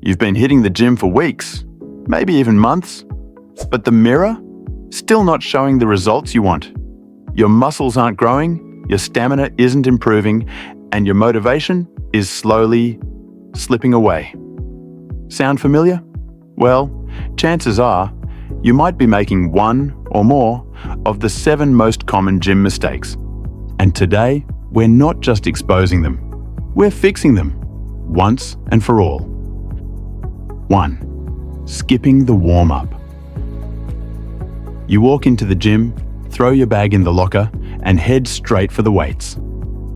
You've been hitting the gym for weeks, maybe even months, but the mirror? Still not showing the results you want. Your muscles aren't growing, your stamina isn't improving, and your motivation is slowly slipping away. Sound familiar? Well, chances are you might be making one or more of the 7 most common gym mistakes. And today, we're not just exposing them, we're fixing them once and for all. 1. Skipping the warm-up. You walk into the gym, throw your bag in the locker, and head straight for the weights.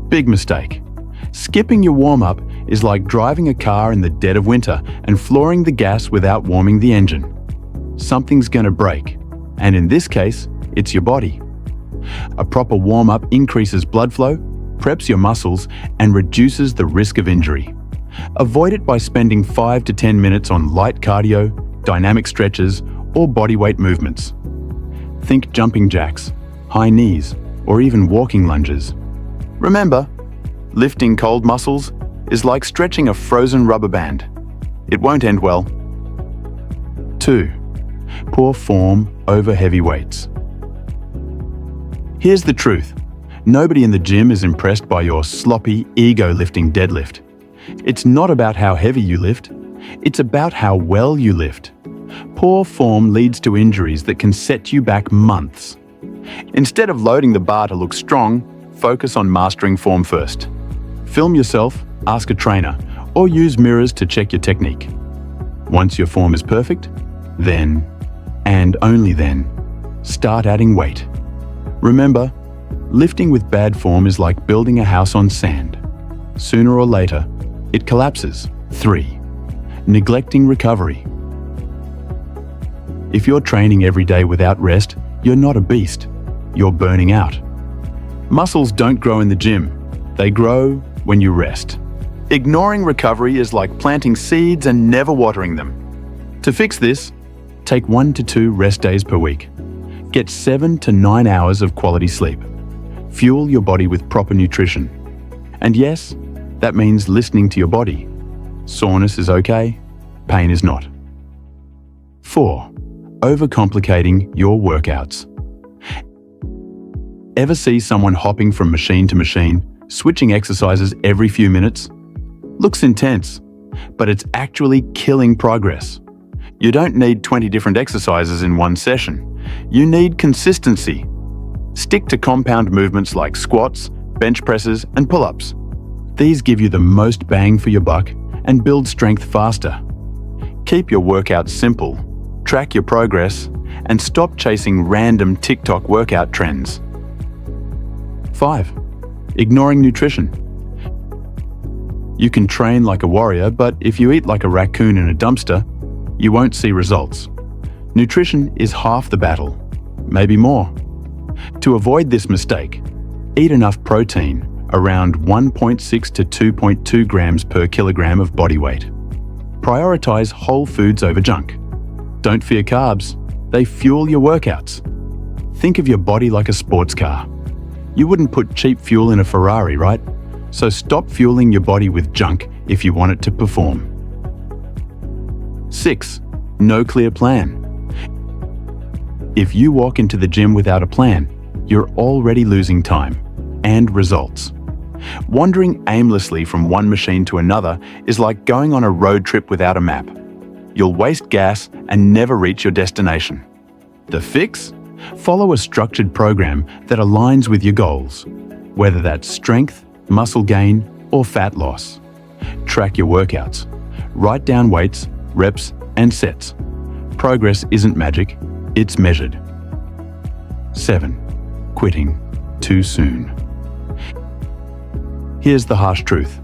Big mistake. Skipping your warm-up is like driving a car in the dead of winter and flooring the gas without warming the engine. Something's gonna break, and in this case, it's your body. A proper warm-up increases blood flow, preps your muscles, and reduces the risk of injury. Avoid it by spending 5 to 10 minutes on light cardio, dynamic stretches, or bodyweight movements. Think jumping jacks, high knees, or even walking lunges. Remember, lifting cold muscles is like stretching a frozen rubber band. It won't end well. 2. Poor form over heavy weights. Here's the truth. Nobody in the gym is impressed by your sloppy, ego-lifting deadlift. It's not about how heavy you lift, it's about how well you lift. Poor form leads to injuries that can set you back months. Instead of loading the bar to look strong, focus on mastering form first. Film yourself, ask a trainer, or use mirrors to check your technique. Once your form is perfect, then, and only then, start adding weight. Remember, lifting with bad form is like building a house on sand. Sooner or later, it collapses. 3. Neglecting recovery. If you're training every day without rest, you're not a beast. You're burning out. Muscles don't grow in the gym. They grow when you rest. Ignoring recovery is like planting seeds and never watering them. To fix this, take 1 to 2 rest days per week. Get 7 to 9 hours of quality sleep. Fuel your body with proper nutrition. And yes, that means listening to your body. Soreness is okay, pain is not. 4. Overcomplicating your workouts. Ever see someone hopping from machine to machine, switching exercises every few minutes? Looks intense, but it's actually killing progress. You don't need 20 different exercises in one session. You need consistency. Stick to compound movements like squats, bench presses, and pull-ups. These give you the most bang for your buck and build strength faster. Keep your workouts simple, track your progress, and stop chasing random TikTok workout trends. 5. Ignoring nutrition. You can train like a warrior, but if you eat like a raccoon in a dumpster, you won't see results. Nutrition is half the battle, maybe more. To avoid this mistake, eat enough protein, around 1.6 to 2.2 grams per kilogram of body weight. Prioritize whole foods over junk. Don't fear carbs, they fuel your workouts. Think of your body like a sports car. You wouldn't put cheap fuel in a Ferrari, right? So stop fueling your body with junk if you want it to perform. 6. No clear plan. If you walk into the gym without a plan, you're already losing time and results. Wandering aimlessly from one machine to another is like going on a road trip without a map. You'll waste gas and never reach your destination. The fix? Follow a structured program that aligns with your goals, whether that's strength, muscle gain, or fat loss. Track your workouts. Write down weights, reps, and sets. Progress isn't magic, it's measured. 7. Quitting too soon. Here's the harsh truth.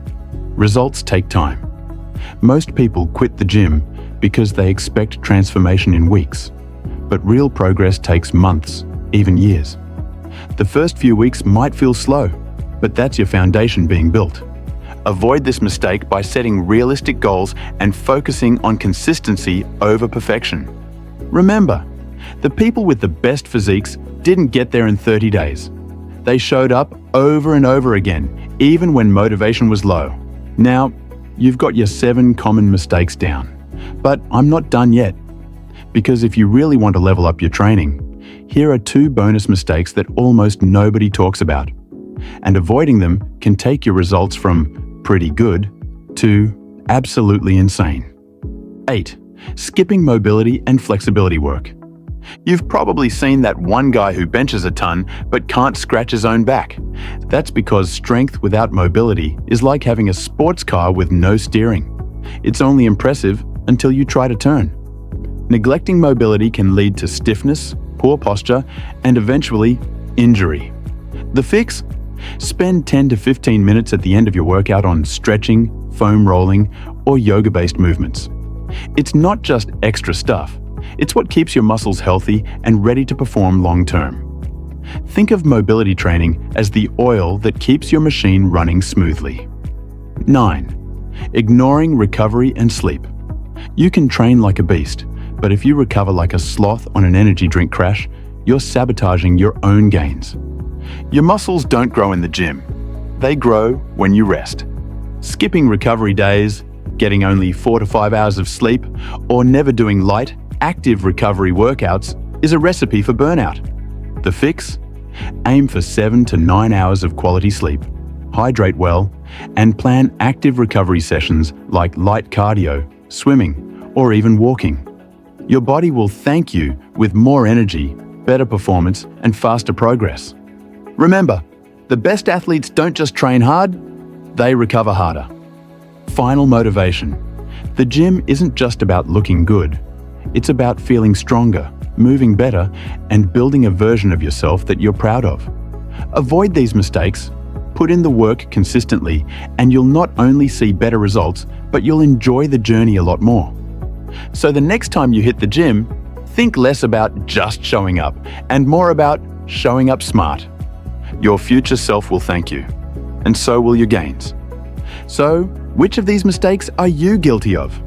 Results take time. Most people quit the gym because they expect transformation in weeks. But real progress takes months, even years. The first few weeks might feel slow, but that's your foundation being built. Avoid this mistake by setting realistic goals and focusing on consistency over perfection. Remember, the people with the best physiques didn't get there in 30 days. They showed up over and over again, even when motivation was low. Now, you've got your 7 common mistakes down. But I'm not done yet. Because if you really want to level up your training, here are 2 bonus mistakes that almost nobody talks about. And avoiding them can take your results from pretty good to absolutely insane. 8. Skipping mobility and flexibility work. You've probably seen that one guy who benches a ton but can't scratch his own back. That's because strength without mobility is like having a sports car with no steering. It's only impressive until you try to turn. Neglecting mobility can lead to stiffness, poor posture, and eventually injury. The fix? Spend 10 to 15 minutes at the end of your workout on stretching, foam rolling, or yoga-based movements. It's not just extra stuff. It's what keeps your muscles healthy and ready to perform long-term. Think of mobility training as the oil that keeps your machine running smoothly. 9. Ignoring recovery and sleep. You can train like a beast, but if you recover like a sloth on an energy drink crash, you're sabotaging your own gains. Your muscles don't grow in the gym. They grow when you rest. Skipping recovery days, getting only 4 to 5 hours of sleep, or never doing light, active recovery workouts is a recipe for burnout. The fix? Aim for 7 to 9 hours of quality sleep, hydrate well, and plan active recovery sessions like light cardio, swimming, or even walking. Your body will thank you with more energy, better performance, and faster progress. Remember, the best athletes don't just train hard, they recover harder. Final motivation. The gym isn't just about looking good. It's about feeling stronger, moving better, and building a version of yourself that you're proud of. Avoid these mistakes, put in the work consistently, and you'll not only see better results, but you'll enjoy the journey a lot more. So the next time you hit the gym, think less about just showing up and more about showing up smart. Your future self will thank you, and so will your gains. So, which of these mistakes are you guilty of?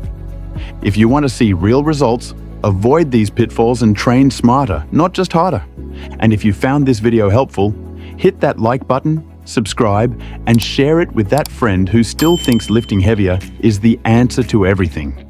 If you want to see real results, avoid these pitfalls and train smarter, not just harder. And if you found this video helpful, hit that like button, subscribe, and share it with that friend who still thinks lifting heavier is the answer to everything.